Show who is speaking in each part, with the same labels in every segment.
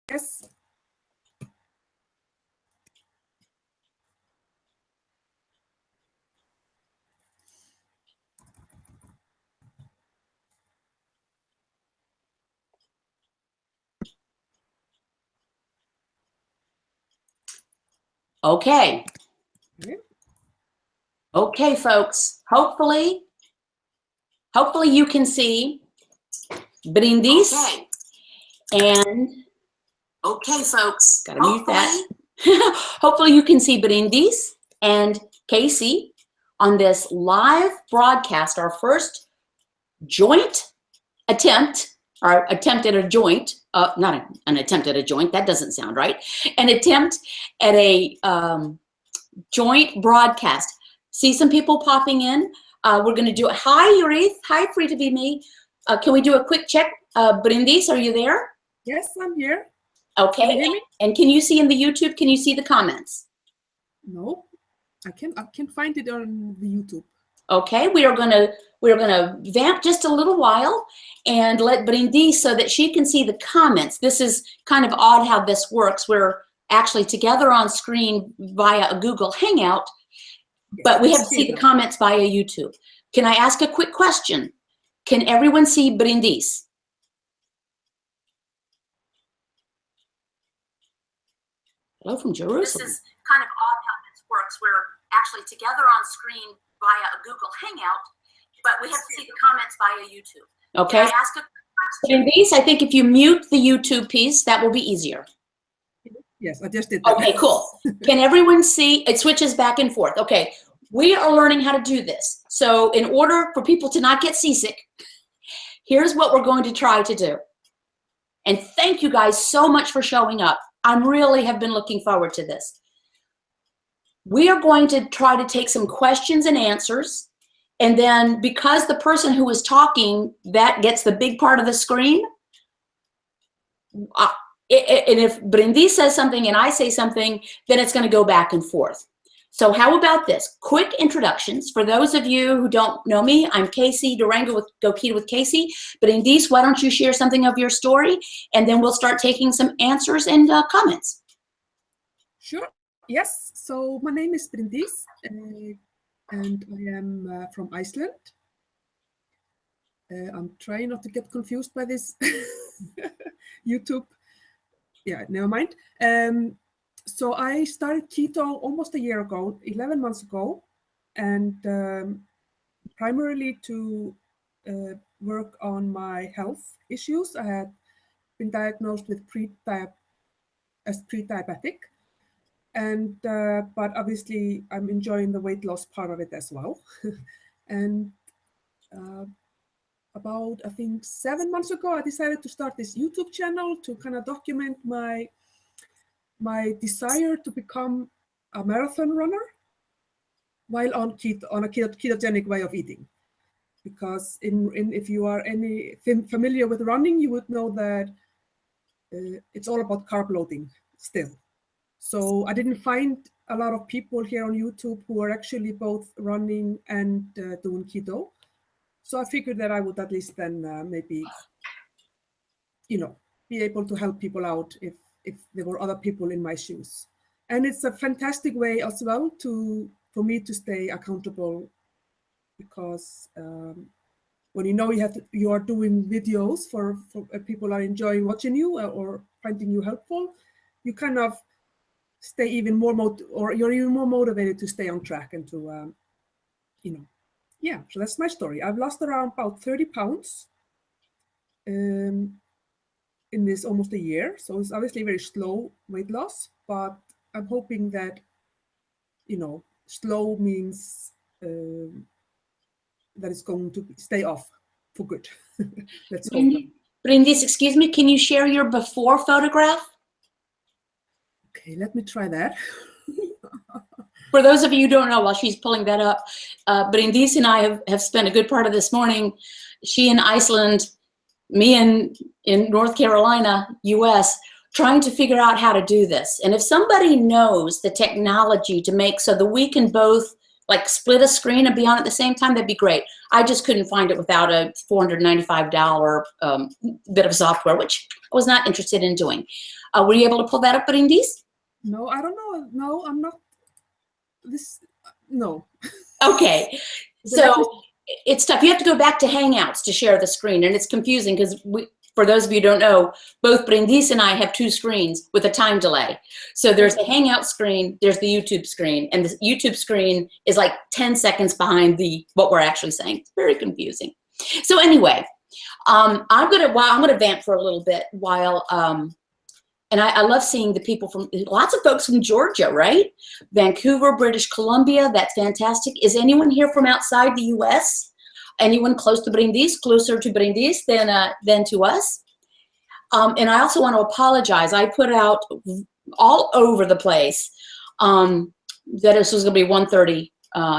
Speaker 1: Yes.
Speaker 2: Okay. Okay, folks. Hopefully you can see Bryndis.
Speaker 3: Okay.
Speaker 2: And
Speaker 3: Okay, folks.
Speaker 2: gotta mute that. Hopefully you can see Bryndis and Casey on this live broadcast, our first joint attempt, or attempt at a joint, not an attempt at a joint, that doesn't sound right, an attempt at a joint broadcast. See some people popping in. We're going to do it. Hi, Yurith. Hi, Free to Be Me. Can we do a quick check? Bryndis, are you there?
Speaker 1: Yes, I'm here.
Speaker 2: Okay.
Speaker 1: Can you hear me?
Speaker 2: And can you see in the YouTube, can you see the comments?
Speaker 1: No, I can find it on the YouTube.
Speaker 2: Okay, we're gonna vamp just a little while and let Bryndis so that she can see the comments. This is kind of odd how this works. We're actually together on screen via a Google Hangout, but we have to see the comments via YouTube. Can I ask a quick question? Can everyone see Bryndis? Hello from Jerusalem.
Speaker 3: This is kind of odd how this works. We're actually together on screen via a Google Hangout, but we have to see the comments via YouTube.
Speaker 2: Okay.
Speaker 3: Can I ask a question?
Speaker 2: Bryndis, I think if you mute the YouTube piece, that will be easier.
Speaker 1: Yes, I just did that.
Speaker 2: Okay, cool. Can everyone see? It switches back and forth. Okay, we are learning how to do this. So in order for people to not get seasick, here's what we're going to try to do. And thank you guys so much for showing up. I really have been looking forward to this. We are going to try to take some questions and answers. And then because the person who is talking, that gets the big part of the screen. And if Bryndis says something and I say something, then it's going to go back and forth. So how about this? Quick introductions. For those of you who don't know me, I'm Casey Durango with Go Keto with Casey. Bryndis, why don't you share something of your story? And then we'll start taking some answers and comments.
Speaker 1: Sure. Yes. So my name is Bryndis, and I am from Iceland. I'm trying not to get confused by this YouTube. Yeah, never mind. So I started keto almost a year ago, 11 months ago, and primarily to work on my health issues. I had been diagnosed with as pre-diabetic, and but obviously I'm enjoying the weight loss part of it as well. And about, I think, 7 months ago, I decided to start this YouTube channel to kind of document my desire to become a marathon runner while on a ketogenic way of eating. Because if you are familiar with running, you would know that it's all about carb loading still. So I didn't find a lot of people here on YouTube who are actually both running and doing keto. So I figured that I would at least then maybe, be able to help people out if there were other people in my shoes. And it's a fantastic way as well for me to stay accountable, because when you are doing videos for people are enjoying watching you or finding you helpful, you kind of stay even more you're even more motivated to stay on track and to yeah. So that's my story. I've lost around about 30 pounds in this almost a year. So it's obviously very slow weight loss, but I'm hoping that, slow means that it's going to stay off for good. Let's hope.
Speaker 2: Bryndis, excuse me, can you share your before photograph?
Speaker 1: Okay, let me try that.
Speaker 2: For those of you who don't know, while she's pulling that up, Bryndis and I have spent a good part of this morning, she in Iceland, me in North Carolina, US, trying to figure out how to do this. And if somebody knows the technology to make so that we can both like split a screen and be on at the same time, that'd be great. I just couldn't find it without a $495 bit of software, which I was not interested in doing. Were you able to pull that up, Bryndis?
Speaker 1: No, I don't know. No, I'm not. No.
Speaker 2: Okay, so it's tough. You have to go back to Hangouts to share the screen, and it's confusing because for those of you who don't know, both Bryndis and I have two screens with a time delay. So there's the Hangout screen, there's the YouTube screen, and the YouTube screen is like 10 seconds behind what we're actually saying. It's very confusing. So anyway, I'm gonna vamp for a little bit while and I love seeing the people from lots of folks from Georgia, right? Vancouver, British Columbia. That's fantastic. Is anyone here from outside the U.S.? Anyone close to Bryndis, closer to Bryndis than to us? And I also want to apologize. I put out all over the place that this was going to be 1:30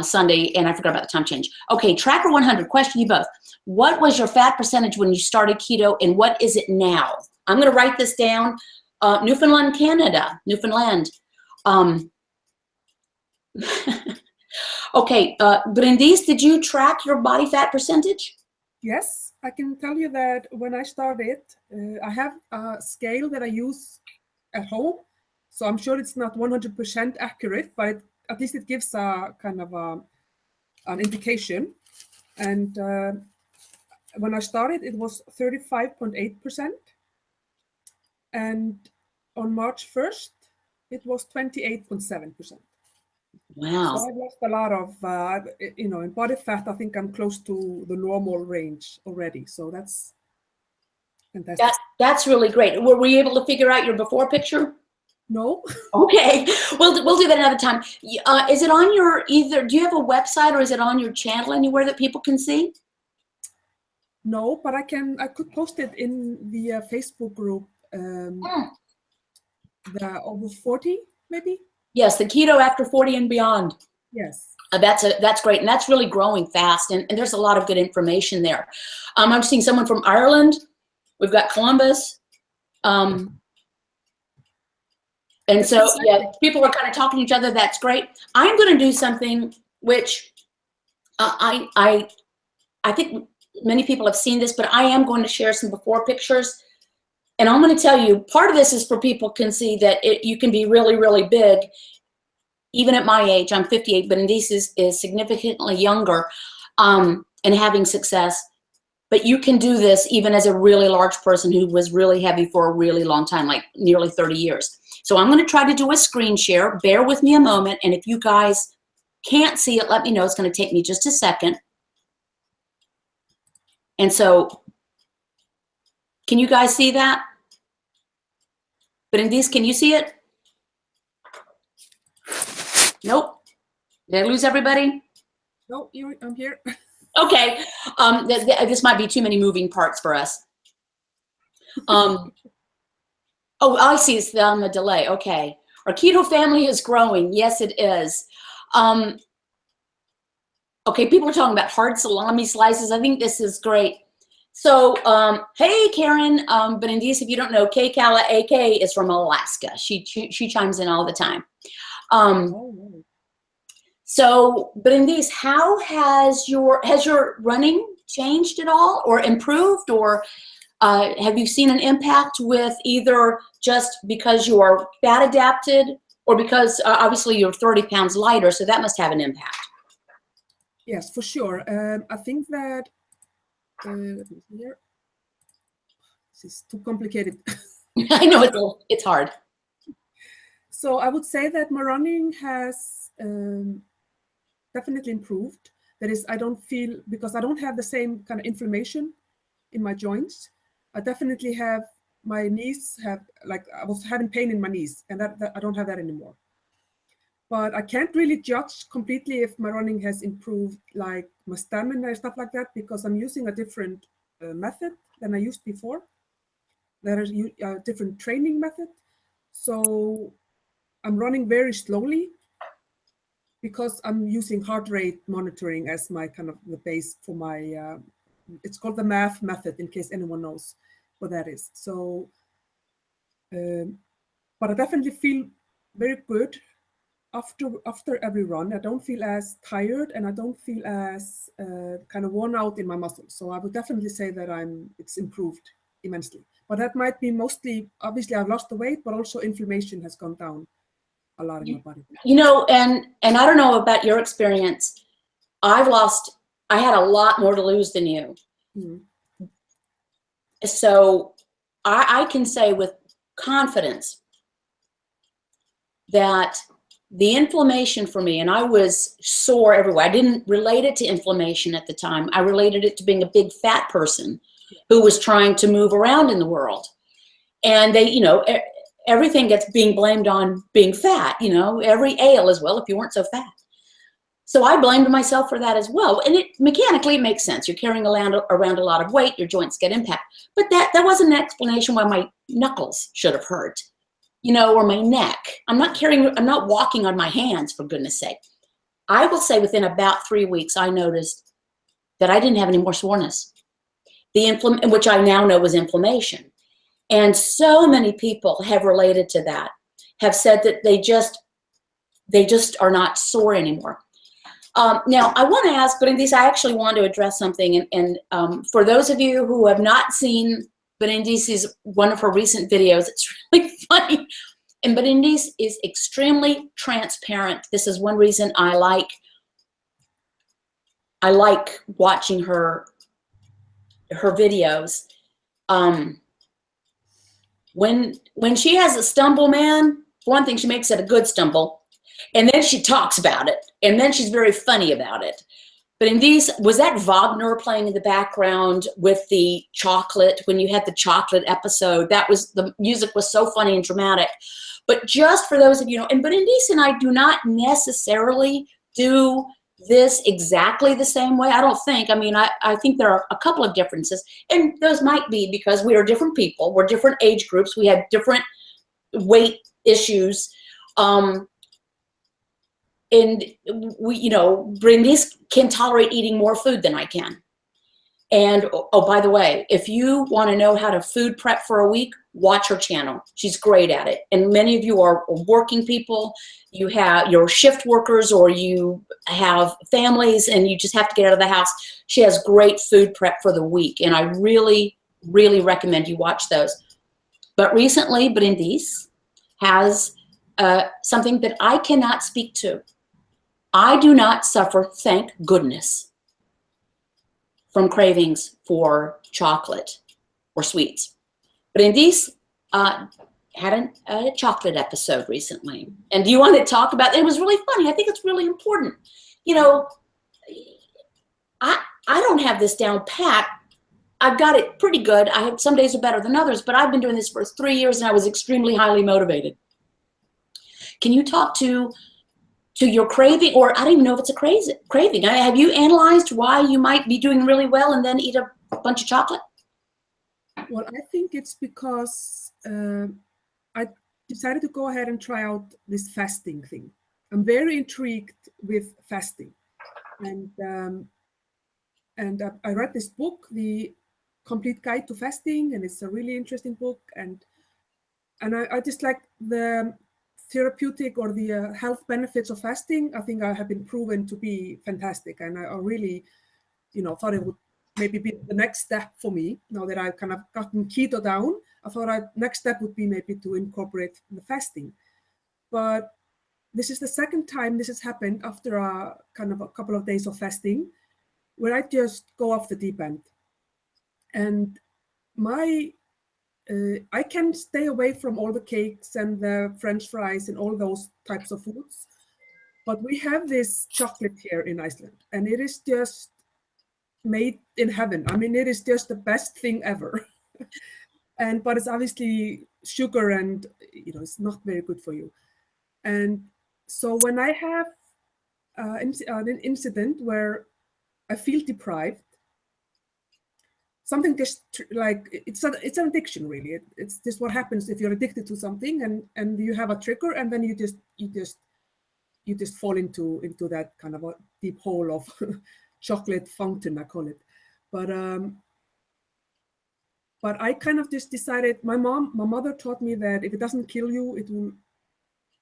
Speaker 2: Sunday, and I forgot about the time change. Okay, Tracker 100. Question you both. What was your fat percentage when you started keto, and what is it now? I'm going to write this down. Newfoundland, Canada. Newfoundland. Okay, Bryndis, did you track your body fat percentage?
Speaker 1: Yes, I can tell you that when I started, I have a scale that I use at home. So I'm sure it's not 100% accurate, but at least it gives a kind of an indication. And when I started, it was 35.8%. And on March 1st, it was 28.7%.
Speaker 2: Wow.
Speaker 1: So I've lost a lot of, in body fat, I think I'm close to the normal range already. So that's fantastic.
Speaker 2: That's really great. Were you able to figure out your before picture?
Speaker 1: No.
Speaker 2: Okay, we'll do that another time. Is it on your do you have a website or is it on your channel anywhere that people can see?
Speaker 1: No, but I could post it in the Facebook group. The over 40, maybe?
Speaker 2: Yes, the Keto After 40 and Beyond.
Speaker 1: Yes.
Speaker 2: That's great, and that's really growing fast, and there's a lot of good information there. I'm seeing someone from Ireland. We've got Columbus. And so, yeah, people are kind of talking to each other. That's great. I'm going to do something which I think many people have seen this, but I am going to share some before pictures. And I'm going to tell you, part of this is for people can see that you can be really, really big. Even at my age, I'm 58, but Bryndis is significantly younger and having success. But you can do this even as a really large person who was really heavy for a really long time, like nearly 30 years. So I'm going to try to do a screen share. Bear with me a moment. And if you guys can't see it, let me know. It's going to take me just a second. And so, can you guys see that? Bryndis, can you see it? Nope. Did I lose everybody?
Speaker 1: No, I'm here.
Speaker 2: Okay. This might be too many moving parts for us. Oh, I see. It's on the delay. Okay. Our keto family is growing. Yes, it is. Okay, people are talking about hard salami slices. I think this is great. So, hey, Karen, Bryndis, if you don't know, K-Kala AK is from Alaska. She chimes in all the time. So, Bryndis, how has your running changed at all or improved, or have you seen an impact with either just because you are fat adapted or because obviously you're 30 pounds lighter, so that must have an impact?
Speaker 1: Yes, for sure. I think that here, this is too complicated.
Speaker 2: I know it's hard.
Speaker 1: So I would say that my running has definitely improved. That is, I don't feel, because I don't have the same kind of inflammation in my joints. I definitely have, my knees have, like I was having pain in my knees, and that I don't have that anymore. But I can't really judge completely if my running has improved, like my stamina and stuff like that, because I'm using a different method than I used before. There is a different training method. So I'm running very slowly because I'm using heart rate monitoring as my kind of the base for my, it's called the MAF method, in case anyone knows what that is. So, but I definitely feel very good after every run, I don't feel as tired and I don't feel as kind of worn out in my muscles. So I would definitely say that it's improved immensely. But that might be mostly, obviously I've lost the weight, but also inflammation has gone down a lot in my body.
Speaker 2: You know, and I don't know about your experience. I had a lot more to lose than you.
Speaker 1: Mm-hmm.
Speaker 2: So I can say with confidence that the inflammation for me, and I was sore everywhere. I didn't relate it to inflammation at the time. I related it to being a big fat person who was trying to move around in the world. And they, you know, everything gets being blamed on being fat, you know, every ail as well if you weren't so fat. So I blamed myself for that as well. And it mechanically makes sense. You're carrying around a lot of weight, your joints get impact. But that wasn't an explanation why my knuckles should have hurt, you know, or my neck. I'm not walking on my hands, for goodness sake. I will say within about 3 weeks, I noticed that I didn't have any more soreness, which I now know was inflammation. And so many people have related to that, have said that they just are not sore anymore. Now, I want to ask, Bryndis, I actually want to address something. And for those of you who have not seen Bryndis' one of her recent videos, it's really funny. And Bryndis is extremely transparent. This is one reason I like watching her videos. When she has a stumble, man, for one thing, she makes it a good stumble. And then she talks about it. And then she's very funny about it. But was that Wagner playing in the background with the chocolate, when you had the chocolate episode? The music was so funny and dramatic. But just for those of you, and Bryndis and I do not necessarily do this exactly the same way. I don't think. I mean, I think there are a couple of differences. And those might be because we are different people. We're different age groups. We have different weight issues. And we, you know, Bryndis can tolerate eating more food than I can. And oh, by the way, if you want to know how to food prep for a week, watch her channel. She's great at it. And many of you are working people. You're shift workers, or you have families and you just have to get out of the house. She has great food prep for the week. And I really, really recommend you watch those. But recently, Bryndis has something that I cannot speak to. I do not suffer, thank goodness, from cravings for chocolate or sweets. Bryndis had a chocolate episode recently. And do you want to talk about it? It was really funny. I think it's really important. You know, I don't have this down pat. I've got it pretty good. Some days are better than others, but I've been doing this for 3 years and I was extremely highly motivated. Can you talk to your craving, or I don't even know if it's a craving. Have you analyzed why you might be doing really well and then eat a bunch of chocolate?
Speaker 1: Well, I think it's because I decided to go ahead and try out this fasting thing. I'm very intrigued with fasting. And I read this book, The Complete Guide to Fasting, and it's a really interesting book. And I just like the therapeutic or the health benefits of fasting. I think I have been proven to be fantastic, and I really, you know, thought it would maybe be the next step for me. Now that I've kind of gotten keto down, I thought next step would be maybe to incorporate the fasting. But this is the second time this has happened after a couple of days of fasting, where I just go off the deep end, and I can stay away from all the cakes and the French fries and all those types of foods. But we have this chocolate here in Iceland, and it is just made in heaven. I mean, it is just the best thing ever. But it's obviously sugar, and you know, it's not very good for you. And so when I have an incident where I feel deprived, something just like it's an addiction, really. It's just what happens if you're addicted to something, and you have a trigger, and then you just fall into that kind of a deep hole of chocolate fountain, I call it. But I kind of just decided. My mother taught me that if it doesn't kill you, it will,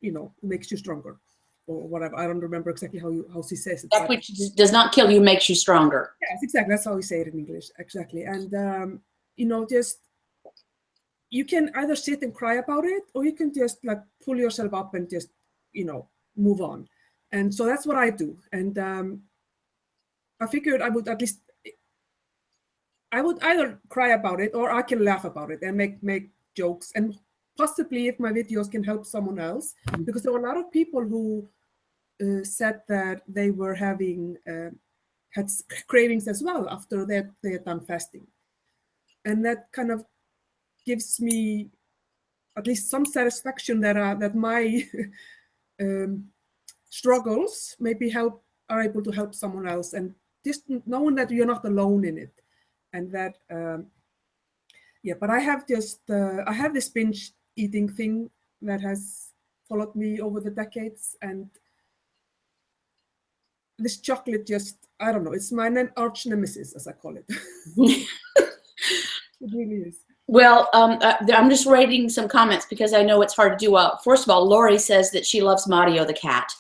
Speaker 1: you know, makes you stronger. or whatever. I don't remember exactly how she says it.
Speaker 2: That which does not kill you makes you stronger.
Speaker 1: Yes, exactly. That's how we say it in English. Exactly. And just you can either sit and cry about it, or you can just like pull yourself up and just move on. And so that's what I do. And I figured I would either cry about it, or I can laugh about it and make jokes, and possibly if my videos can help someone else, because there were a lot of people who said that they were having had cravings as well after they had done fasting, and that kind of gives me at least some satisfaction that my struggles maybe are able to help someone else, and just knowing that you're not alone in it, and that but I have I have this binge eating thing that has followed me over the decades, and this chocolate I don't know, it's my arch nemesis, as I call it. It really is.
Speaker 2: Well, I'm just reading some comments because I know it's hard to do well. First of all, Lori says that she loves Mario the cat.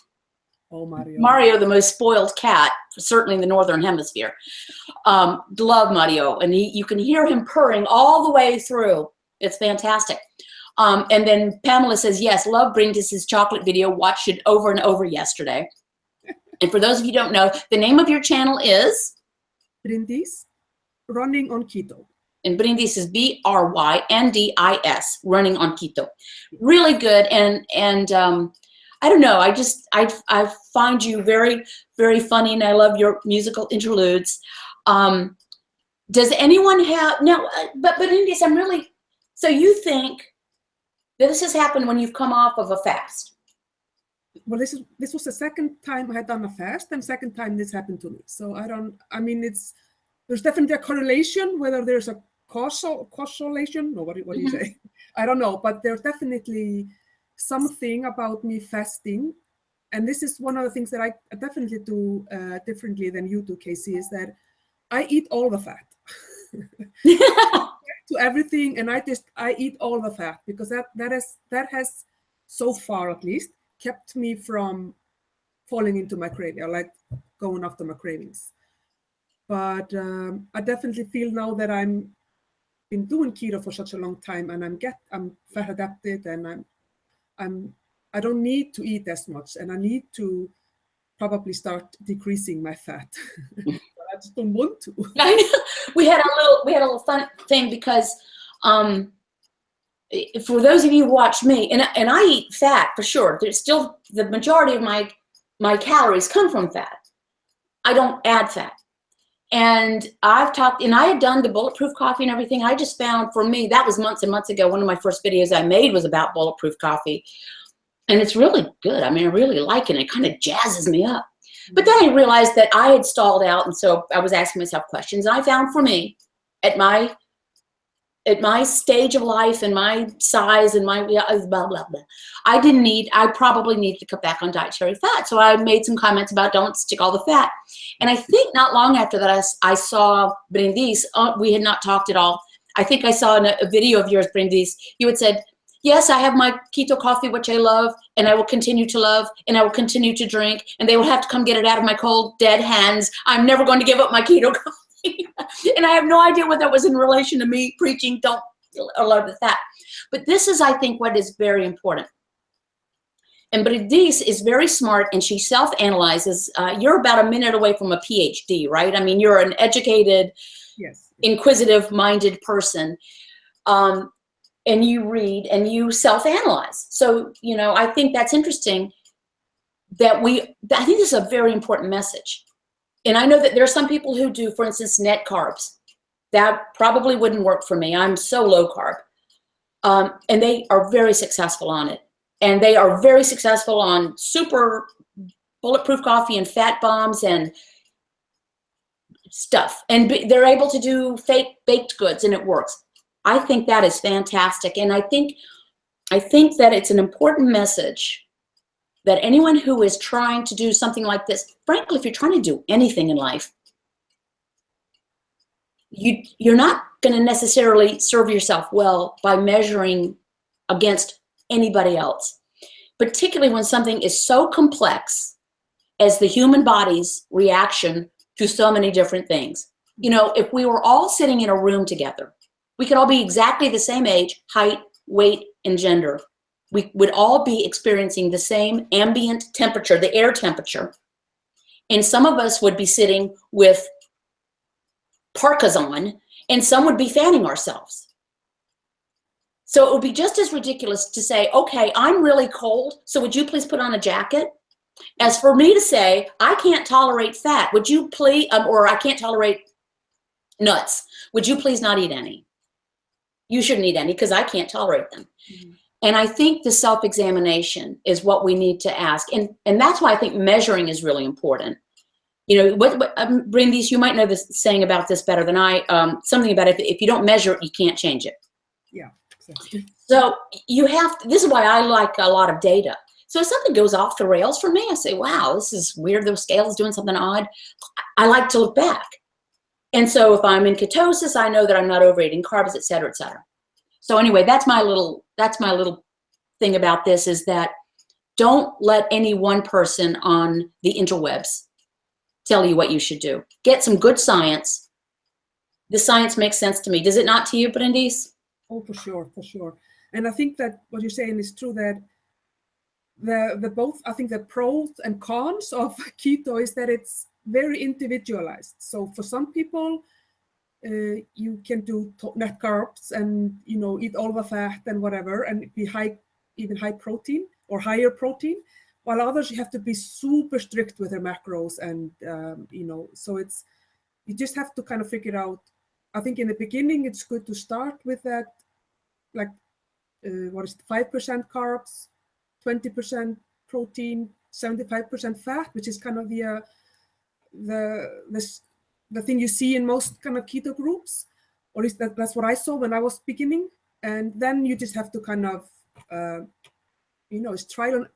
Speaker 1: Oh, Mario.
Speaker 2: Mario, the most spoiled cat, certainly in the Northern Hemisphere. Love Mario. And you can hear him purring all the way through. It's fantastic. And then Pamela says, yes, love Bryndis' chocolate video. Watched it over and over yesterday. And for those of you who don't know, the name of your channel is?
Speaker 1: Bryndis, Running on Keto.
Speaker 2: And Bryndis is Bryndis, Running on Keto. Really good. And I don't know, I find you very, very funny, and I love your musical interludes. Does anyone have, no, but Bryndis, so you think that this has happened when you've come off of a fast?
Speaker 1: Well, this was the second time I had done a fast, and second time this happened to me. So there's definitely a correlation, whether there's a causation, no, what do you say? I don't know, but there's definitely something about me fasting. And this is one of the things that I definitely do differently than you do, Casey, is that I eat all the fat. To everything, and I eat all the fat, because that has so far at least kept me from falling into my craving, or like going after my cravings. But I definitely feel now that I'm been doing keto for such a long time, and I'm fat adapted, and I don't need to eat as much, and I need to probably start decreasing my fat. But I just don't want to.
Speaker 2: I know. We had a little fun thing because for those of you who watch me, and I eat fat for sure. There's still the majority of my calories come from fat. I don't add fat. And I had done the bulletproof coffee and everything. I just found, for me, that was months and months ago. One of my first videos I made was about bulletproof coffee. And it's really good. I mean, I really like it. It kind of jazzes me up. But then I realized that I had stalled out. And so I was asking myself questions. And I found, for me, at my stage of life and my size and my blah, blah, blah, I probably needed to cut back on dietary fat. So I made some comments about don't stick all the fat. And I think not long after that, I saw Bryndis. We had not talked at all. I think I saw in a video of yours, Bryndis, you had said, yes, I have my keto coffee, which I love, and I will continue to love, and I will continue to drink, and they will have to come get it out of my cold, dead hands. I'm never going to give up my keto coffee. And I have no idea what that was in relation to me preaching don't allow the fat. But this is, I think, what is very important. And Bryndis is very smart, and she self-analyzes. You're about a minute away from a PhD, right? I mean, you're an educated, yes, inquisitive-minded person. And you read and you self-analyze. So, I think that's interesting I think this is a very important message. And I know that there are some people who do, for instance, net carbs. That probably wouldn't work for me. I'm so low carb. And they are very successful on it. And they are very successful on super bulletproof coffee and fat bombs and stuff. And they're able to do fake baked goods, and it works. I think that is fantastic. And I think that it's an important message that anyone who is trying to do something like this, frankly, if you're trying to do anything in life, you're not going to necessarily serve yourself well by measuring against anybody else. particularly when something is so complex as the human body's reaction to so many different things. You know, if we were all sitting in a room together, we could all be exactly the same age, height, weight, and gender. We would all be experiencing the same ambient temperature, the air temperature. And some of us would be sitting with parkas on, and some would be fanning ourselves. So it would be just as ridiculous to say, okay, I'm really cold, so would you please put on a jacket? As for me to say, I can't tolerate fat, would you please, or I can't tolerate nuts, would you please not eat any? You shouldn't eat any because I can't tolerate them. Mm-hmm. And I think the self-examination is what we need to ask. And that's why I think measuring is really important. You know, Bryndis, you might know this saying about this better than I, something about if you don't measure it, you can't change it.
Speaker 1: Yeah, exactly.
Speaker 2: So you have to, this is why I like a lot of data. So if something goes off the rails for me, I say, wow, this is weird. The scale is doing something odd. I like to look back. And so if I'm in ketosis, I know that I'm not overeating carbs, et cetera, et cetera. So anyway, that's my little thing about this, is that don't let any one person on the interwebs tell you what you should do. Get some good science. The science makes sense to me. Does it not to you, Bryndis?
Speaker 1: Oh, for sure, for sure. And I think that what you're saying is true, that the both, I think the pros and cons of keto is that it's very individualized. So for some people, you can do net carbs and, you know, eat all the fat and whatever, and be even high protein or higher protein, while others you have to be super strict with their macros. And, you know, so you just have to kind of figure out. I think in the beginning, it's good to start with that, like, 5% carbs, 20% protein, 75% fat, which is kind of the thing you see in most kind of keto groups, or at least that's what I saw when I was beginning. And then you just have to kind of, you know, it's trial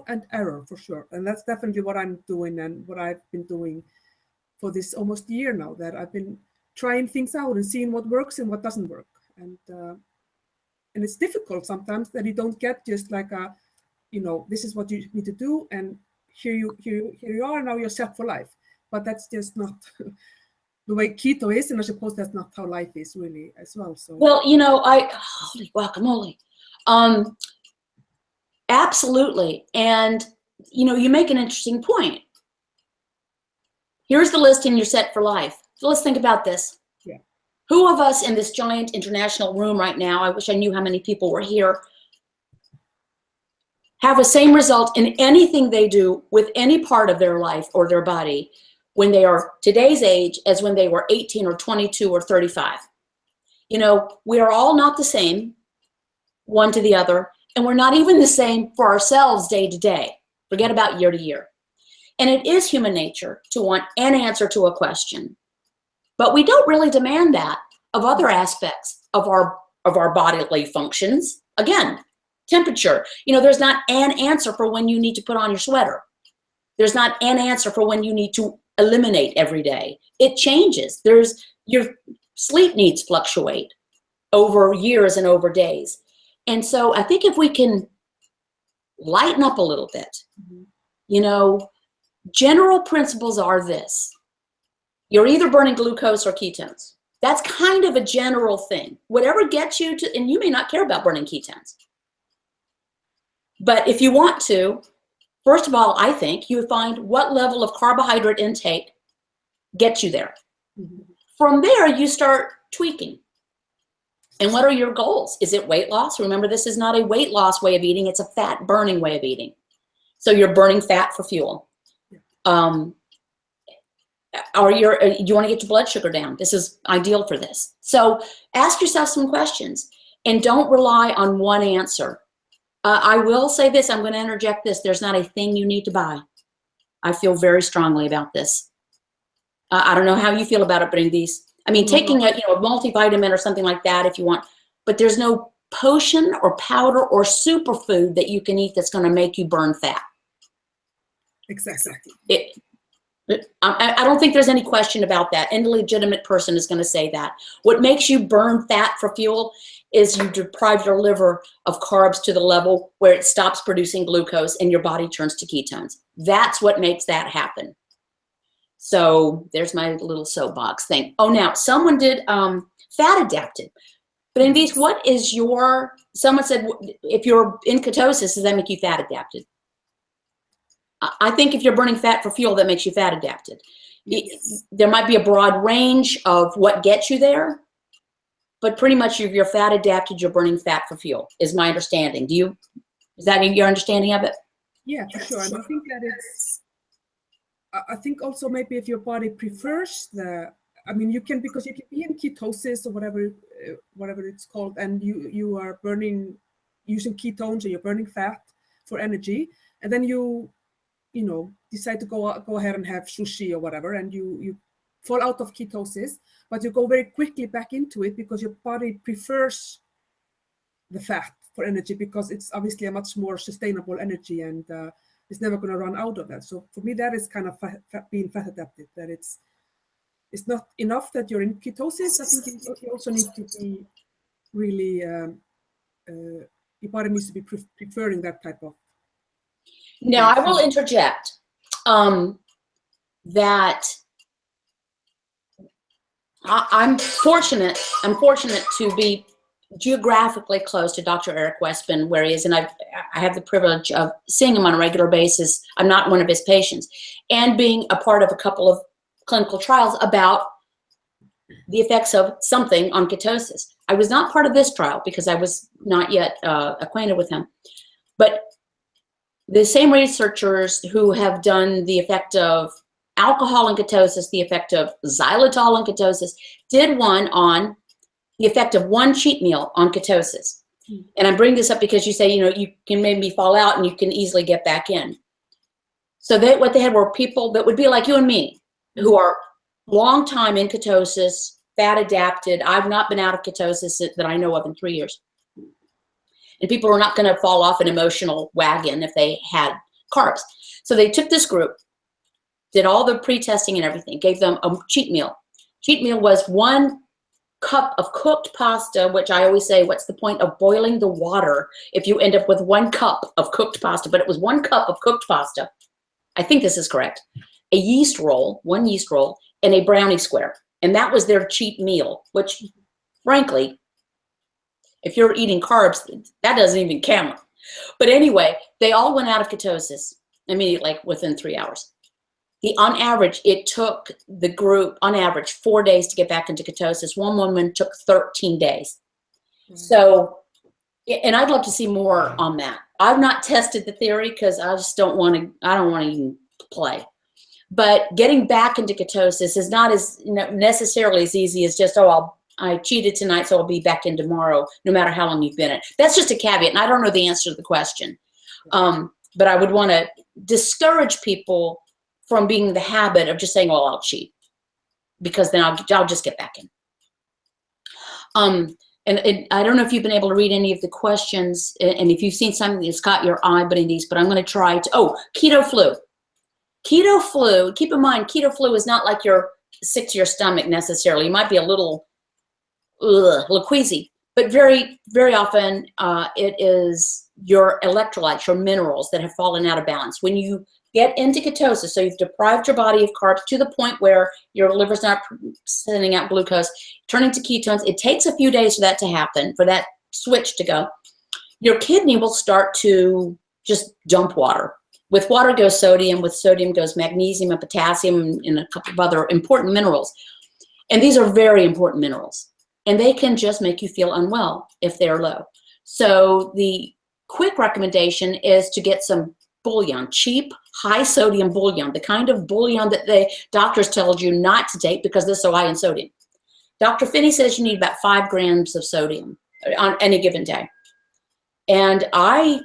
Speaker 1: and error for sure. And that's definitely what I'm doing and what I've been doing for this almost year now, that I've been trying things out and seeing what works and what doesn't work. And it's difficult sometimes that you don't get just like you know, this is what you need to do, and here you are, now you're set for life. But that's just not the way keto is, and I suppose that's not how life is really as well. So,
Speaker 2: well, you know, holy guacamole, absolutely. And you know, you make an interesting point. Here's the list, and you're set for life. So let's think about this.
Speaker 1: Yeah.
Speaker 2: Who of us in this giant international room right now, I wish I knew how many people were here, have the same result in anything they do with any part of their life or their body when they are today's age as when they were 18 or 22 or 35. You know, we are all not the same, one to the other, and we're not even the same for ourselves day to day. Forget about year to year. And it is human nature to want an answer to a question. But we don't really demand that of other aspects of our bodily functions. Again, temperature. You know, there's not an answer for when you need to put on your sweater. There's not an answer for when you need to eliminate every day. It changes. Your sleep needs fluctuate over years and over days. And so I think if we can lighten up a little bit, you know, general principles are this. You're either burning glucose or ketones. That's kind of a general thing. Whatever gets you to, and you may not care about burning ketones. But if you want to, first of all, I think you find what level of carbohydrate intake gets you there. Mm-hmm. From there, you start tweaking. And what are your goals? Is it weight loss? Remember, this is not a weight loss way of eating. It's a fat burning way of eating. So you're burning fat for fuel. Or you want to get your blood sugar down. This is ideal for this. So ask yourself some questions and don't rely on one answer. I will say this, I'm going to interject this. There's not a thing you need to buy. I feel very strongly about this. I don't know how you feel about it, Bryndis. I mean, taking a multivitamin or something like that if you want, but there's no potion or powder or superfood that you can eat that's going to make you burn fat.
Speaker 1: Exactly.
Speaker 2: I don't think there's any question about that. Any legitimate person is going to say that. What makes you burn fat for fuel is you deprive your liver of carbs to the level where it stops producing glucose and your body turns to ketones. That's what makes that happen. So there's my little soapbox thing. Oh, now someone did fat adapted. Bryndis, what is your, someone said, if you're in ketosis, does that make you fat adapted? I think if you're burning fat for fuel, that makes you fat adapted. Yes. There might be a broad range of what gets you there, but pretty much if you're fat adapted, you're burning fat for fuel, is my understanding. Is that your understanding of it?
Speaker 1: Yeah, for sure. And I think that I think also maybe if your body prefers you can, because you can be in ketosis or whatever it's called, and you are using ketones, or you're burning fat for energy, and then you decide to go ahead and have sushi or whatever, and you fall out of ketosis, but you go very quickly back into it because your body prefers the fat for energy, because it's obviously a much more sustainable energy, and it's never going to run out of that. So for me, that is kind of being fat adapted, that it's not enough that you're in ketosis. I think you also need to be really, your body needs to be preferring that type of.
Speaker 2: Now, I will interject that I'm fortunate to be geographically close to Dr. Eric Westman, where he is, and I have the privilege of seeing him on a regular basis. I'm not one of his patients, and being a part of a couple of clinical trials about the effects of something on ketosis. I was not part of this trial because I was not yet acquainted with him, but the same researchers who have done the effect of alcohol in ketosis, the effect of xylitol in ketosis, did one on the effect of one cheat meal on ketosis. And I bring this up because you say, you can maybe fall out and you can easily get back in. So what they had were people that would be like you and me, who are long time in ketosis, fat adapted. I've not been out of ketosis that I know of in 3 years. And people are not going to fall off an emotional wagon if they had carbs. So they took this group, did all the pre-testing and everything, gave them a cheat meal. Cheat meal was 1 cup of cooked pasta, which I always say, what's the point of boiling the water if you end up with 1 cup of cooked pasta? But it was 1 cup of cooked pasta. I think this is correct. A yeast roll, 1 yeast roll, and a brownie square. And that was their cheat meal, which, frankly, if you're eating carbs, that doesn't even count. But anyway, they all went out of ketosis immediately, like within 3 hours. On average, it took the group, on average, 4 days to get back into ketosis. One woman took 13 days. So, and I'd love to see more on that. I've not tested the theory because I just don't want to even play. But getting back into ketosis is not as necessarily as easy as just, I cheated tonight, so I'll be back in tomorrow, no matter how long you've been in. That's just a caveat, and I don't know the answer to the question. But I would want to discourage people from being in the habit of just saying, well, I'll cheat, because then I'll just get back in. And I don't know if you've been able to read any of the questions, and if you've seen something that's caught your eye, but I'm going to try to, keto flu. Keto flu, keep in mind, keto flu is not like you're sick to your stomach necessarily. You might be a little queasy, but very, very often it is your electrolytes, your minerals that have fallen out of balance. When you get into ketosis, so you've deprived your body of carbs to the point where your liver's not sending out glucose, turning to ketones, it takes a few days for that to happen, for that switch to go. Your kidney will start to just dump water. With water goes sodium, with sodium goes magnesium and potassium and a couple of other important minerals. And these are very important minerals. And they can just make you feel unwell if they're low. So the quick recommendation is to get some bouillon, cheap, high sodium bouillon, the kind of bouillon that the doctors told you not to take because they're so high in sodium. Dr. Finney says you need about 5 grams of sodium on any given day. And I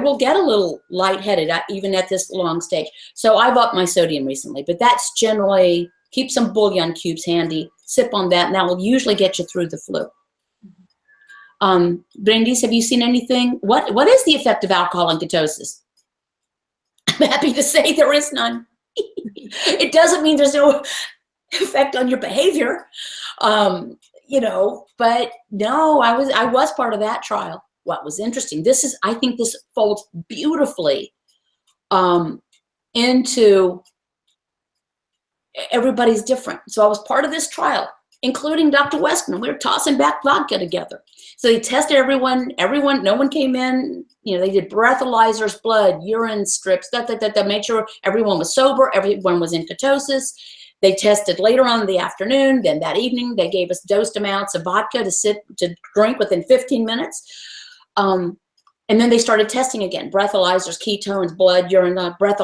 Speaker 2: will get a little lightheaded even at this long stage. So I've upped my sodium recently, but that's generally, keep some bouillon cubes handy, sip on that, and that will usually get you through the flu. Bryndis, have you seen anything? What is the effect of alcohol in ketosis? I'm happy to say there is none. It doesn't mean there's no effect on your behavior. but no, I was part of that trial. What was interesting, I think this folds beautifully into everybody's different. So I was part of this trial, including Dr. Westman. We were tossing back vodka together. So they tested everyone, no one came in, they did breathalyzers, blood, urine strips, made sure everyone was sober, everyone was in ketosis. They tested later on in the afternoon. Then that evening, they gave us dosed amounts of vodka to drink within 15 minutes. And then they started testing again, breathalyzers, ketones, blood, urine, breath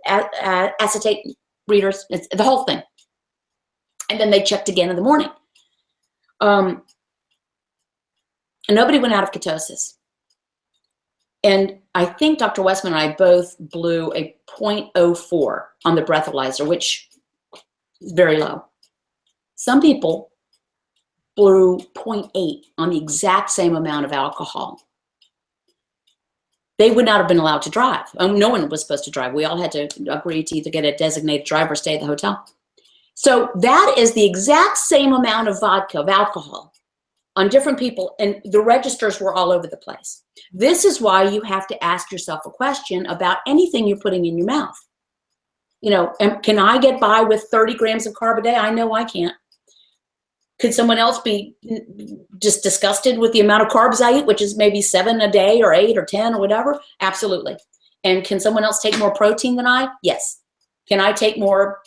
Speaker 2: acetate readers, it's the whole thing. And then they checked again in the morning. And nobody went out of ketosis. And I think Dr. Westman and I both blew a 0.04 on the breathalyzer, which is very low. Some people blew 0.8 on the exact same amount of alcohol. They would not have been allowed to drive. No one was supposed to drive. We all had to agree to either get a designated driver or stay at the hotel. So that is the exact same amount of vodka, of alcohol, on different people, and the registers were all over the place. This is why you have to ask yourself a question about anything you're putting in your mouth. Can I get by with 30 grams of carb a day? I know I can't. Could someone else be just disgusted with the amount of carbs I eat, which is maybe 7 a day or 8 or 10 or whatever? Absolutely. And can someone else take more protein than I? Yes. Can I take more?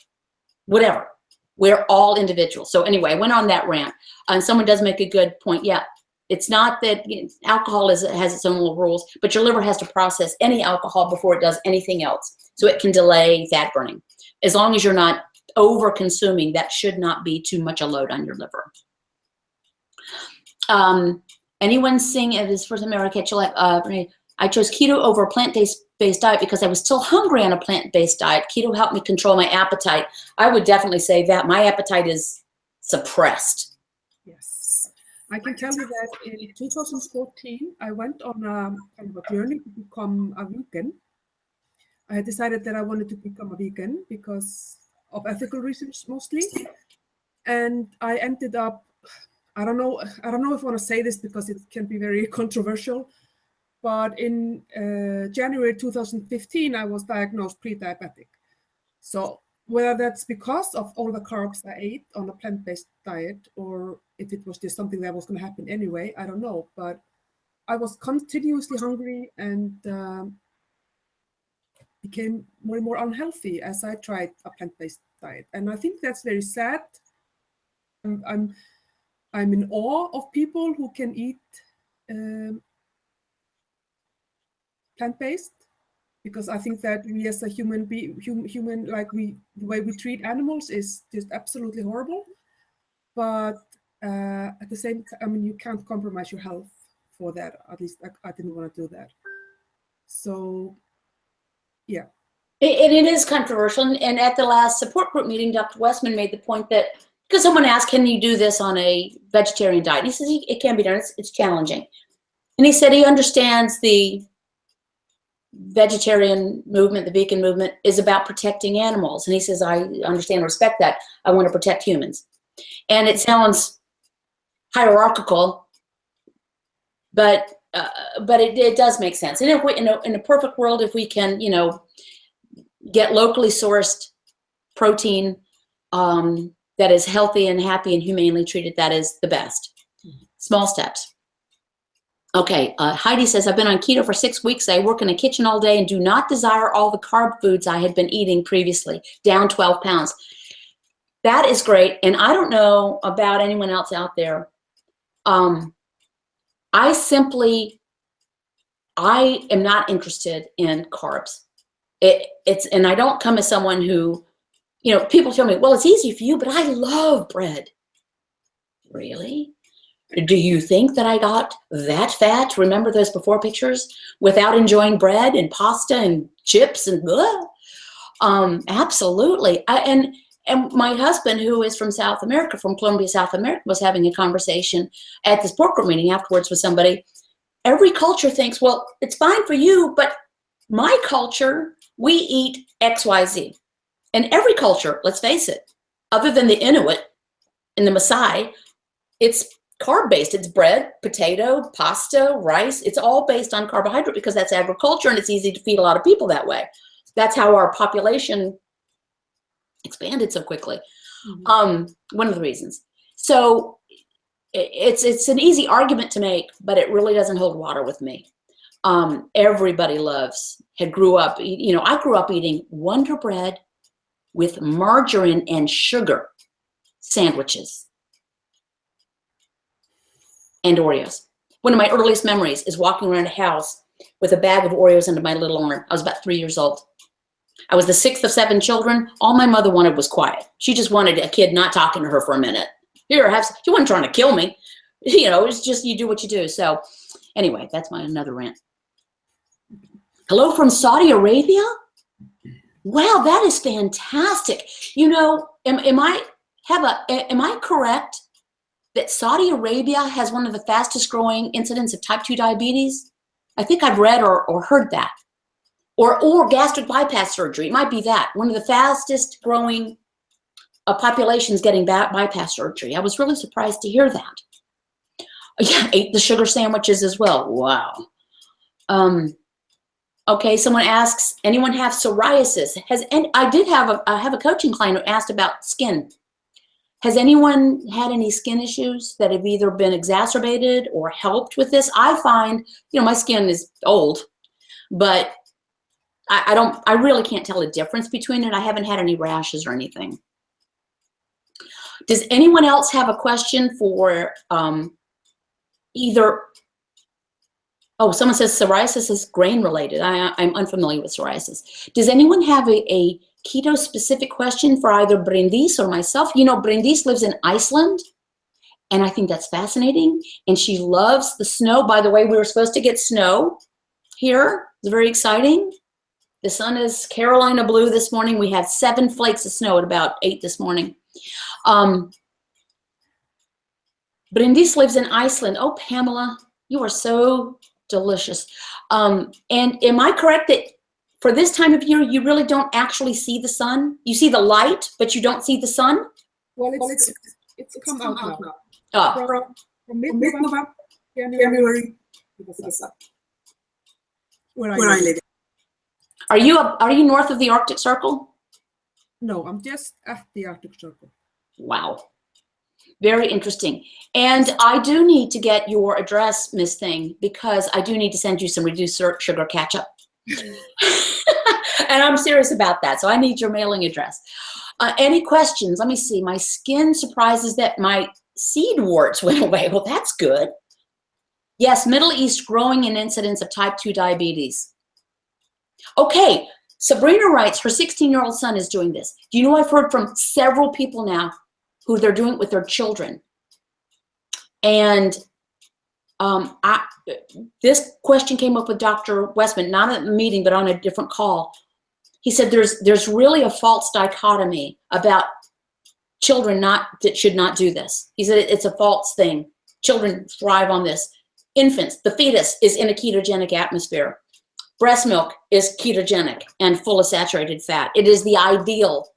Speaker 2: Whatever. We're all individuals. So anyway, I went on that rant. And someone does make a good point. Yeah, it's not that alcohol has its own little rules, but your liver has to process any alcohol before it does anything else. So it can delay fat burning. As long as you're not over consuming, that should not be too much a load on your liver. Anyone seeing it is first American? I chose keto over a plant-based diet because I was still hungry on a plant-based diet. Keto helped me control my appetite. I would definitely say that my appetite is suppressed.
Speaker 1: Yes, I can tell you that in 2014, I went on a journey to become a vegan. I had decided that I wanted to become a vegan because of ethical reasons mostly, and I ended up, I don't know if I want to say this because it can be very controversial, but in January 2015 I was diagnosed pre-diabetic. So whether that's because of all the carbs I ate on a plant-based diet or if it was just something that was going to happen anyway, I don't know, but I was continuously hungry and became more and more unhealthy as I tried a plant-based diet. And I think that's very sad. I'm in awe of people who can eat plant-based, because I think that we as a human the way we treat animals is just absolutely horrible. But at the same time, you can't compromise your health for that. At least I didn't want to do that. So yeah.
Speaker 2: And it is controversial. And at the last support group meeting, Dr. Westman made the point that, because someone asked, can you do this on a vegetarian diet? He says it can be done. It's challenging. And he said he understands the vegetarian movement, the vegan movement, is about protecting animals. And he says, I understand and respect that. I want to protect humans. And it sounds hierarchical, but it does make sense. And if we, in a perfect world, if we can, get locally sourced protein that is healthy and happy and humanely treated, that is the best. Small steps. Okay, Heidi says, I've been on keto for 6 weeks. I work in a kitchen all day and do not desire all the carb foods I had been eating previously, down 12 pounds. That is great. And I don't know about anyone else out there. I am not interested in carbs. And I don't come as someone who, people tell me, well, it's easy for you, but I love bread. Really? Do you think that I got that fat? Remember those before pictures without enjoying bread and pasta and chips and absolutely. And my husband, who is from South America, from Colombia, South America, was having a conversation at this pork meeting afterwards with somebody. Every culture thinks, well, it's fine for you, but my culture, we eat X, Y, Z. And every culture, let's face it, other than the Inuit in the Maasai, it's carb-based. It's bread, potato, pasta, rice. It's all based on carbohydrate because that's agriculture and it's easy to feed a lot of people that way. That's how our population expanded so quickly. One of the reasons. So it's an easy argument to make, but it really doesn't hold water with me. Everybody I grew up eating Wonder Bread with margarine and sugar sandwiches and Oreos. One of my earliest memories is walking around a house with a bag of Oreos under my little arm. I was about 3 years old. I was the 6th of 7 children. All my mother wanted was quiet. She just wanted a kid not talking to her for a minute. She wasn't trying to kill me. It's just you do what you do. So anyway, that's another rant. Hello from Saudi Arabia? Wow, that is fantastic. Am I correct that Saudi Arabia has one of the fastest growing incidents of type 2 diabetes? I think I've read or heard that. Or gastric bypass surgery. It might be that. One of the fastest growing populations getting bypass surgery. I was really surprised to hear that. Yeah, ate the sugar sandwiches as well. Wow. Okay, someone asks, anyone have psoriasis? I have a coaching client who asked about skin. Has anyone had any skin issues that have either been exacerbated or helped with this? I find, my skin is old, but I really can't tell a difference between it. I haven't had any rashes or anything. Does anyone else have a question for either? Oh, someone says psoriasis is grain related. I'm unfamiliar with psoriasis. Does anyone have a keto specific question for either Bryndis or myself? Bryndis lives in Iceland, and I think that's fascinating. And she loves the snow. By the way, we were supposed to get snow here. It's very exciting. The sun is Carolina blue this morning. We had 7 flakes of snow at about 8 this morning. Bryndis lives in Iceland. Oh, Pamela, you are so delicious. And am I correct that for this time of year, you really don't actually see the sun? You see the light, but you don't see the sun?
Speaker 1: Well, it's come out now.
Speaker 2: Oh.
Speaker 1: From mid-November, January, where I live.
Speaker 2: Are you north of the Arctic Circle?
Speaker 1: No, I'm just at the Arctic Circle. Wow.
Speaker 2: Very interesting. And I do need to get your address, Miss Thing, because I do need to send you some reduced sugar ketchup. And I'm serious about that. So I need your mailing address. Any questions? Let me see. My skin surprises that my seed warts went away. Well, that's good. Yes, Middle East growing in incidence of type 2 diabetes. Okay, Sabrina writes, her 16-year-old son is doing this. Do you know I've heard from several people now who they're doing it with their children? And this question came up with Dr. Westman, not at the meeting, but on a different call. He said there's really a false dichotomy about children that should not do this. He said it's a false thing. Children thrive on this. Infants, the fetus is in a ketogenic atmosphere. Breast milk is ketogenic and full of saturated fat. It is the ideal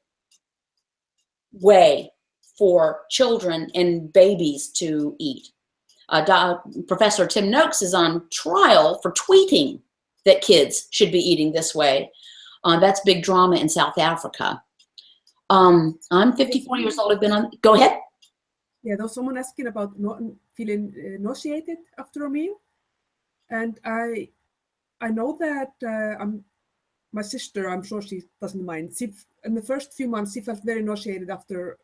Speaker 2: way for children and babies to eat. Professor Tim Noakes is on trial for tweeting that kids should be eating this way. That's big drama in South Africa. I'm 54 years old. I've been on. Go ahead.
Speaker 1: Yeah, there was someone asking about not feeling nauseated after a meal, and I know that my sister, I'm sure she doesn't mind. In the first few months, she felt very nauseated after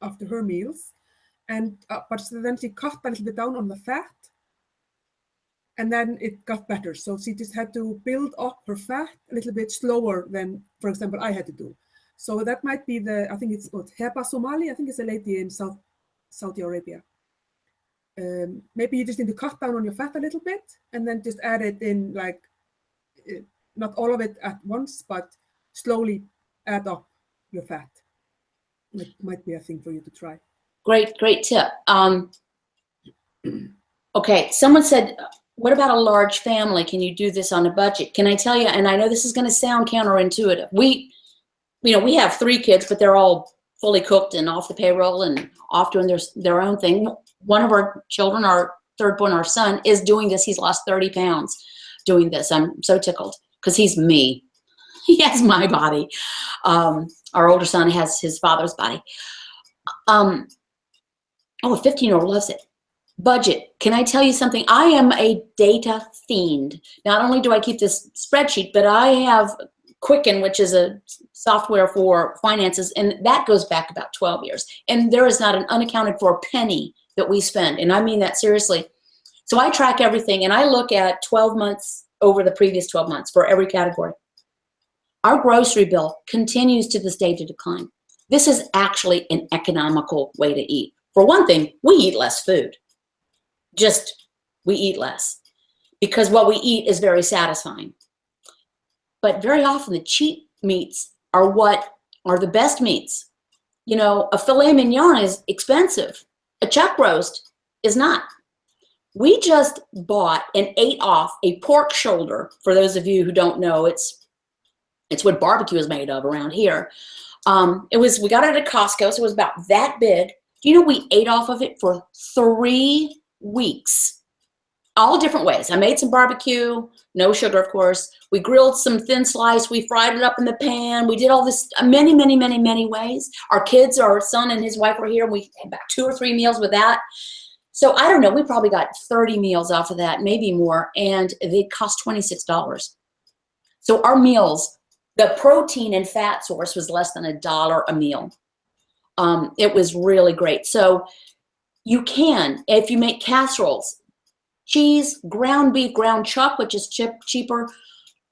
Speaker 1: her meals, and but then she cut a little bit down on the fat, and then it got better. So she just had to build up her fat a little bit slower than, for example, I had to do. So that might be I think it's called Heba Somali. I think it's a lady in Saudi Arabia. Maybe you just need to cut down on your fat a little bit, and then just add it in, like, not all of it at once, but slowly add up your fat. It might be a thing for you to try.
Speaker 2: Great tip. Okay, someone said, what about a large family? Can you do this on a budget? Can I tell you, and I know this is going to sound counterintuitive. We have 3 kids, but they're all fully cooked and off the payroll and off doing their own thing. One of our children, our third born, our son, is doing this. He's lost 30 pounds doing this. I'm so tickled because he's me. He has my body. Our older son has his father's body. A 15-year-old loves it. Budget. Can I tell you something? I am a data fiend. Not only do I keep this spreadsheet, but I have Quicken, which is a software for finances, and that goes back about 12 years. And there is not an unaccounted for penny that we spend, and I mean that seriously. So I track everything, and I look at 12 months over the previous 12 months for every category. Our grocery bill continues to this day to decline. This is actually an economical way to eat. For one thing, we eat less food. We eat less because what we eat is very satisfying. But very often the cheap meats are what are the best meats. You know, a filet mignon is expensive. A chuck roast is not. We just bought and ate off a pork shoulder. For those of you who don't know, it's what barbecue is made of around here. We got it at Costco, so it was about that big. Do you know we ate off of it for 3 weeks? All different ways. I made some barbecue, no sugar, of course. We grilled some thin slice. We fried it up in the pan. We did all this many, many, many, many ways. Our kids, our son and his wife were here. We had about 2 or 3 meals with that. So I don't know. We probably got 30 meals off of that, maybe more, and they cost $26. So our meals, the protein and fat source was less than $1 a meal. It was really great. So you can, if you make casseroles, cheese, ground beef, ground chuck, which is cheaper,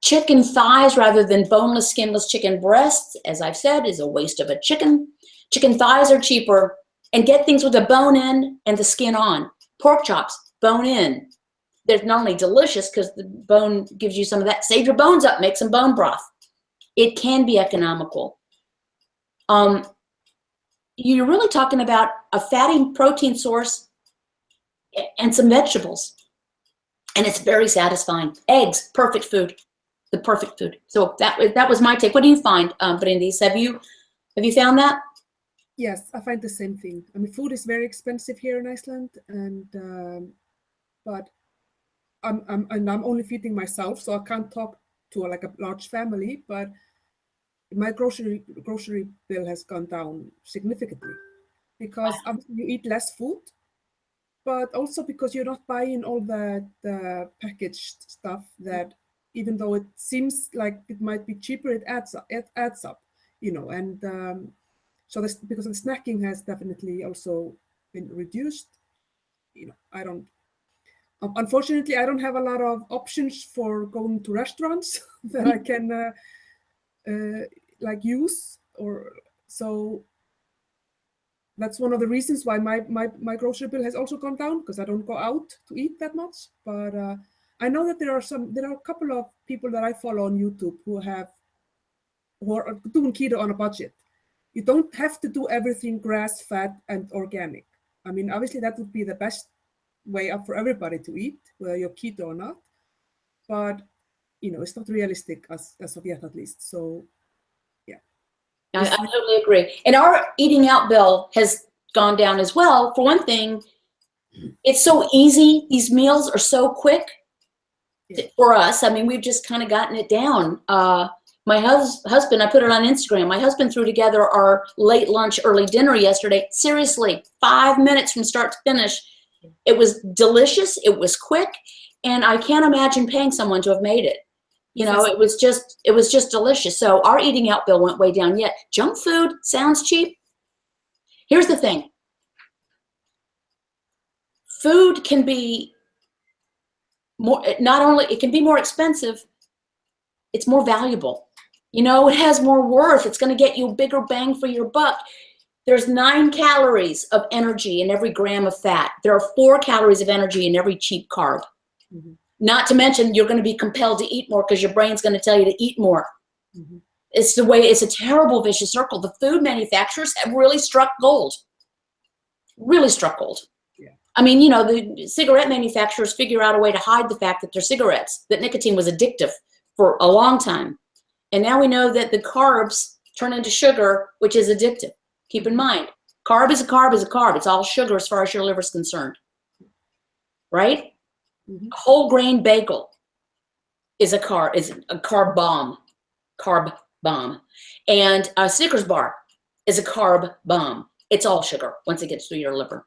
Speaker 2: chicken thighs rather than boneless, skinless chicken breasts, as I've said, is a waste of a chicken. Chicken thighs are cheaper, and get things with the bone in and the skin on. Pork chops, bone in. They're not only delicious because the bone gives you some of that. Save your bones up, make some bone broth. It can be economical. You're really talking about a fatty protein source and some vegetables. And it's very satisfying. Eggs, perfect food, the perfect food. So that was my take. What do you find, Bryndis? Have you found that?
Speaker 1: Yes, I find the same thing. I mean, food is very expensive here in Iceland, and but I'm only feeding myself, so I can't talk to like a large family. But my grocery bill has gone down significantly because you eat less food, but also because you're not buying all the packaged stuff that, even though it seems like it might be cheaper, it adds up, you know. And so this, because the snacking has definitely also been reduced. You know, unfortunately, I don't have a lot of options for going to restaurants that I can like use, or so. That's one of the reasons why my grocery bill has also gone down, because I don't go out to eat that much. But I know that there are a couple of people that I follow on YouTube who are doing keto on a budget. You don't have to do everything grass-fed and organic. I mean, obviously that would be the best way up for everybody to eat, whether you're keto or not. But you know, it's not realistic as of yet, at least. So
Speaker 2: I totally agree. And our eating out bill has gone down as well. For one thing, it's so easy. These meals are so quick for us. I mean, we've just kind of gotten it down. My husband, I put it on Instagram. My husband threw together our late lunch, early dinner yesterday. Seriously, 5 minutes from start to finish. It was delicious. It was quick. And I can't imagine paying someone to have made it. You know, it was just delicious. So our eating out bill went way down. Yet junk food sounds cheap. Here's the thing. Food can be more, not only, it can be more expensive, it's more valuable. You know, it has more worth. It's going to get you a bigger bang for your buck. There's 9 calories of energy in every gram of fat. There are 4 calories of energy in every cheap carb. Mm-hmm. Not to mention, you're going to be compelled to eat more because your brain's going to tell you to eat more. Mm-hmm. It's a terrible vicious circle. The food manufacturers have really struck gold. Really struck gold. Yeah. I mean, you know, the cigarette manufacturers figure out a way to hide the fact that they're cigarettes, that nicotine was addictive for a long time. And now we know that the carbs turn into sugar, which is addictive. Keep in mind, carb is a carb is a carb. It's all sugar as far as your liver is concerned, right?
Speaker 1: Mm-hmm.
Speaker 2: A whole grain bagel is a carb bomb, and a Snickers bar is a carb bomb. It's all sugar once it gets through your liver.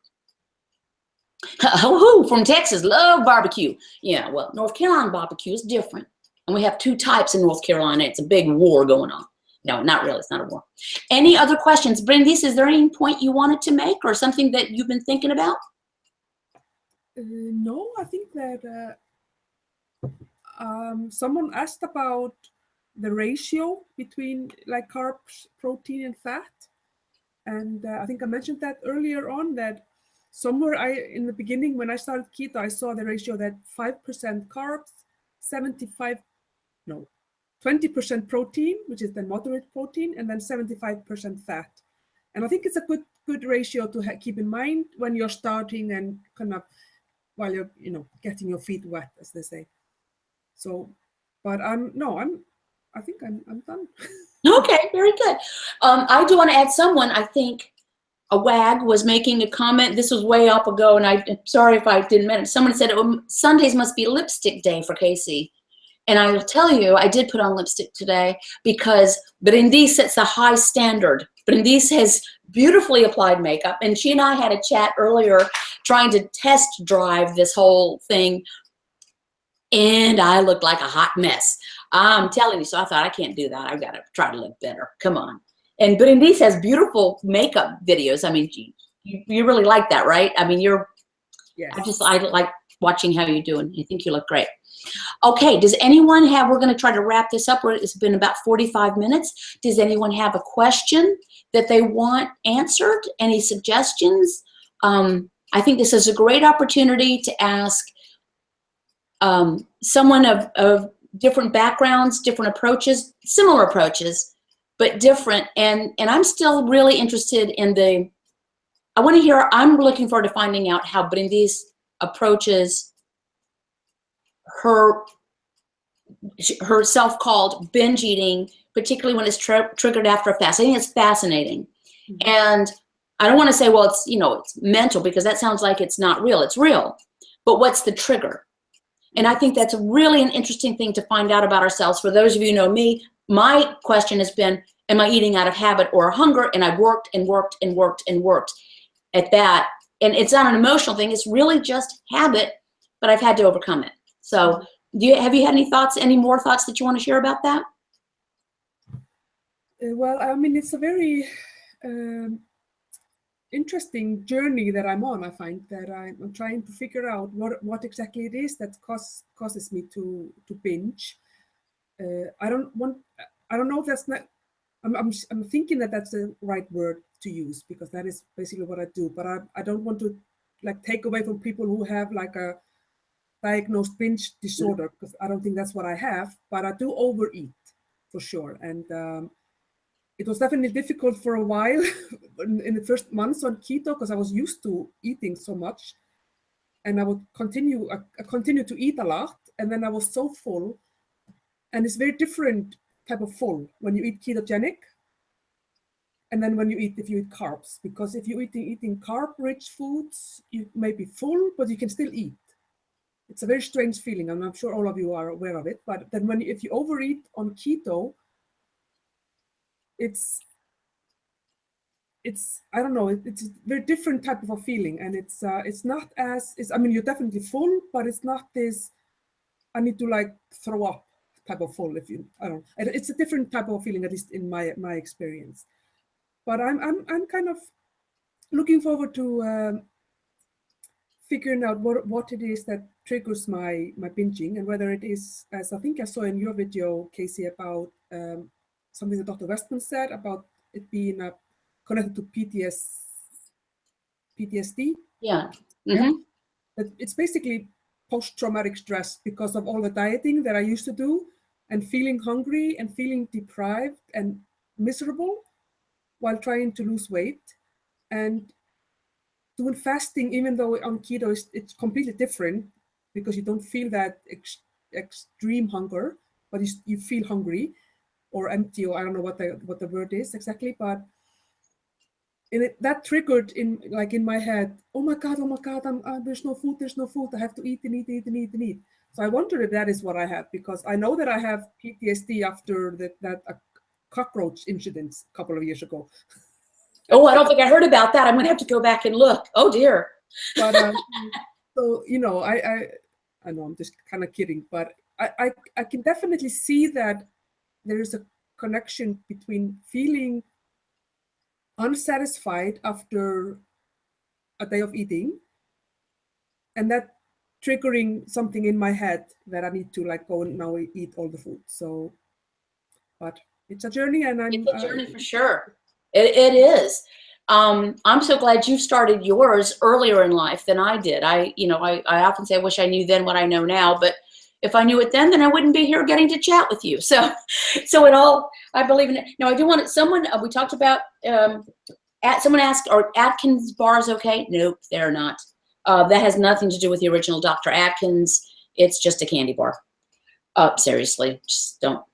Speaker 2: From Texas, love barbecue. Yeah, well, North Carolina barbecue is different. And we have 2 types in North Carolina. It's a big war going on. No, not really. It's not a war. Any other questions? Bryndis, is there any point you wanted to make or something that you've been thinking about?
Speaker 1: No, I think that someone asked about the ratio between like carbs, protein, and fat. And I think I mentioned that earlier on, that somewhere in the beginning when I started keto, I saw the ratio that 5% carbs, 20% protein, which is the moderate protein, and then 75% fat. And I think it's a good ratio to keep in mind when you're starting and kind of while you're getting your feet wet, as they say. So, but I think I'm done.
Speaker 2: Okay, very good. I do want to add someone. I think a wag was making a comment. This was way up ago, and I'm sorry if I didn't mention. Someone said Sundays must be lipstick day for Casey. And I will tell you, I did put on lipstick today because Bryndis sets a high standard. Bryndis has beautifully applied makeup, and she and I had a chat earlier trying to test drive this whole thing, and I looked like a hot mess. I'm telling you, so I thought, I can't do that. I've got to try to look better. Come on. And Bryndis has beautiful makeup videos. I mean, you really like that, right? I mean,
Speaker 1: Yes.
Speaker 2: I like watching how you're doing. I think you look great. Okay, does anyone have, we're going to try to wrap this up. It's been about 45 minutes. Does anyone have a question that they want answered? Any suggestions? I think this is a great opportunity to ask someone of different backgrounds, different approaches, similar approaches, but different. And I'm still really interested in I'm looking forward to finding out how Bryndis approaches her self-called binge eating, particularly when it's triggered after a fast. I think it's fascinating. Mm-hmm. And I don't want to say, well, it's mental, because that sounds like it's not real. It's real. But what's the trigger? And I think that's really an interesting thing to find out about ourselves. For those of you who know me, my question has been, am I eating out of habit or hunger? And I've worked and worked and worked and worked at that. And it's not an emotional thing. It's really just habit, but I've had to overcome it. So have you had any more thoughts that you want to share about that?
Speaker 1: Well, I mean, it's a very interesting journey that I'm on. I find that I'm trying to figure out what exactly it is that causes me to binge. I don't know if that's not. I'm thinking that that's the right word to use, because that is basically what I do. But I don't want to like take away from people who have like a diagnosed binge disorder, because I don't think that's what I have. But I do overeat for sure, and it was definitely difficult for a while in the first months on keto, because I was used to eating so much, and I would continue to eat a lot, and then I was so full. And it's very different type of full when you eat ketogenic, and then if you eat carbs, because if you're eating carb-rich foods, you may be full, but you can still eat. It's a very strange feeling, and I'm sure all of you are aware of it. But then if you overeat on keto, it's I don't know, it's a very different type of a feeling, and it's not as I mean, you're definitely full, but it's not this I need to like throw up type of full. I don't know, it's a different type of feeling, at least in my experience. But I'm kind of looking forward to figuring out what it is that triggers my binging, and whether it is, as I think I saw in your video, Casey, about something that Dr. Westman said about it being connected to PTSD.
Speaker 2: Yeah. Mm-hmm.
Speaker 1: Yeah. But it's basically post-traumatic stress because of all the dieting that I used to do, and feeling hungry and feeling deprived and miserable while trying to lose weight, and doing fasting, even though on keto it's completely different, because you don't feel that extreme hunger, but you feel hungry or empty, or I don't know what the word is exactly. But that triggered in my head, oh my God, there's no food, I have to eat and eat and eat and eat. So I wonder if that is what I have, because I know that I have PTSD after that cockroach incident a couple of years ago.
Speaker 2: Oh, I don't think I heard about that. I'm gonna have to go back and look. Oh dear.
Speaker 1: But so I know I'm just kind of kidding, but I can definitely see that there is a connection between feeling unsatisfied after a day of eating and that triggering something in my head that I need to like go and now eat all the food. So, but it's a journey, and
Speaker 2: It's a journey for sure. It is. I'm so glad you started yours earlier in life than I did. I often say I wish I knew then what I know now, but if I knew it then I wouldn't be here getting to chat with you. So I believe in it. Now I do want someone, we talked about, someone asked, are Atkins bars okay? Nope, they're not. That has nothing to do with the original Dr. Atkins. It's just a candy bar. Seriously, just don't.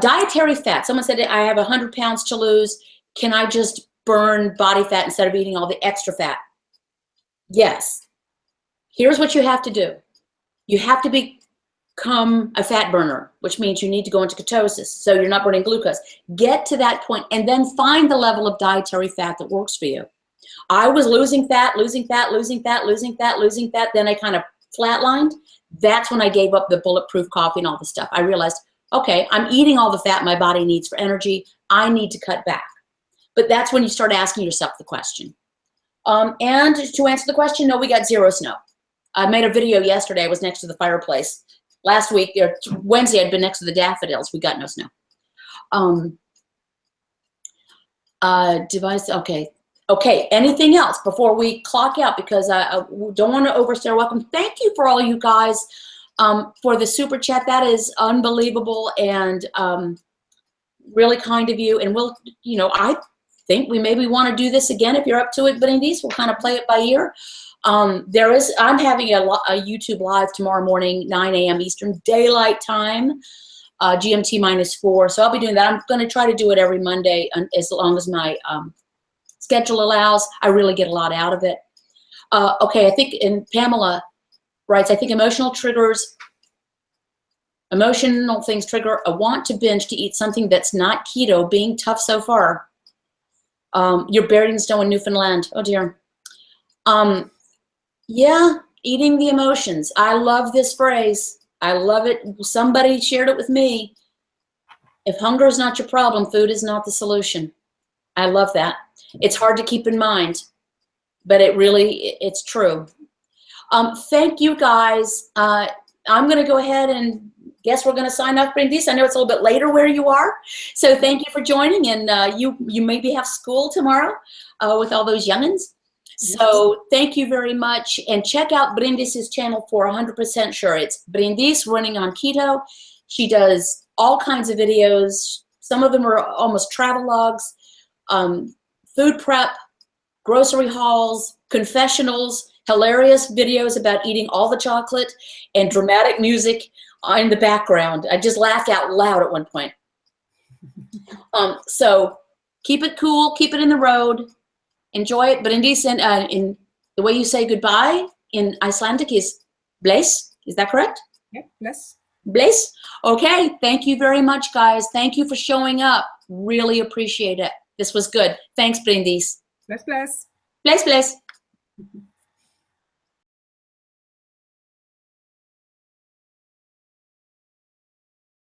Speaker 2: Dietary fat. Someone said, I have 100 pounds to lose. Can I just burn body fat instead of eating all the extra fat? Yes. Here's what you have to do. You have to become a fat burner, which means you need to go into ketosis, so you're not burning glucose. Get to that point and then find the level of dietary fat that works for you. I was losing fat, then I kind of flatlined. That's when I gave up the bulletproof coffee and all the stuff. I realized, okay, I'm eating all the fat my body needs for energy. I need to cut back. But that's when you start asking yourself the question. And to answer the question, no, we got zero snow. I made a video yesterday. I was next to the fireplace. Last week, or Wednesday, I'd been next to the daffodils. We got no snow. Device, okay. Okay, anything else before we clock out? Because I don't want to overstay our welcome. Thank you for all you guys for the super chat. That is unbelievable and really kind of you. And we'll, I think we maybe want to do this again if you're up to it, Bryndis. We'll kind of play it by ear. I'm having a YouTube live tomorrow morning, 9 a.m. Eastern Daylight Time, GMT -4. So I'll be doing that. I'm going to try to do it every Monday as long as my schedule allows. I really get a lot out of it. Okay, I think, and Pamela writes, I think emotional things trigger a want to binge to eat something that's not keto, being tough so far. You're buried in snow in Newfoundland. Oh dear. Yeah, eating the emotions. I love this phrase. I love it. Somebody shared it with me. If hunger is not your problem, food is not the solution. I love that. It's hard to keep in mind, but it's true. Thank you guys. I'm going to go ahead and guess we're going to sign off, Bryndis. I know it's a little bit later where you are. So thank you for joining. And you maybe have school tomorrow with all those youngins. So thank you very much. And check out Bryndis' channel for 100% sure. It's Bryndis running on keto. She does all kinds of videos. Some of them are almost travel logs, food prep, grocery hauls, confessionals, hilarious videos about eating all the chocolate, and dramatic music in the background. I just laughed out loud at one point. So keep it cool, keep it in the road, enjoy it. Bryndis, in the way you say goodbye in Icelandic is bless. Is that correct?
Speaker 1: Yeah, bless.
Speaker 2: Bless. Okay, thank you very much, guys. Thank you for showing up. Really appreciate it. This was good. Thanks, Bryndis.
Speaker 1: Bless, bless.
Speaker 2: Bless, bless.